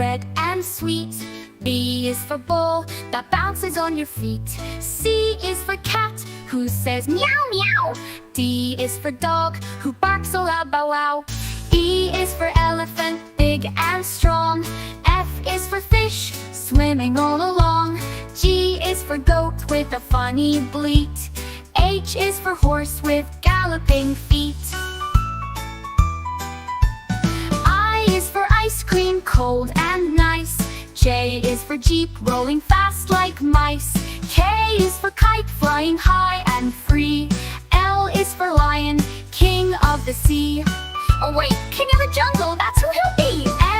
red and sweet. B is for bull, that bounces on your feet. C is for cat, who says meow meow. D is for dog, who barks a loud bow wow. E is for elephant, big and strong. F is for fish, swimming all along. G is for goat with a funny bleat. H is for horse with galloping feet. I is for ice cream, cold and nice. J is for jeep, rolling fast like mice. K is for kite, flying high and free. L is for lion, king of the sea. Oh wait, king of the jungle, that's who he'll be.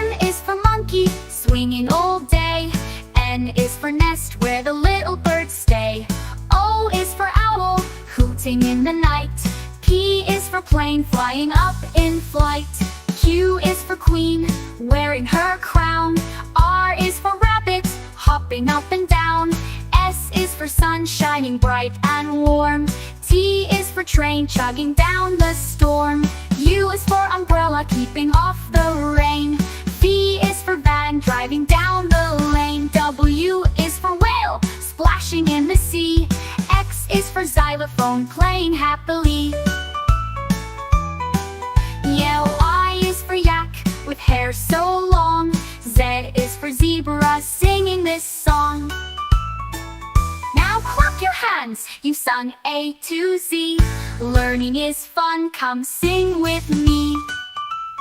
M is for monkey, swinging all day. N is for nest, where the little birds stay. O is for owl, hooting in the night. P is for plane, flying up in flight. Q is for queen, wearing her crown. R is for rabbit, hopping up and down. S is for sun, shining bright and warm. T is for train, chugging down the storm. U is for umbrella, keeping off the rain. V is for van, driving down the lane. W is for whale, splashing in the sea. X is for xylophone, playing happily. Yeah, Y is for yak, with hair so long. Z is for zebra, singing this song. Now clap your hands, you've sung A to Z. Learning is fun, come sing with me.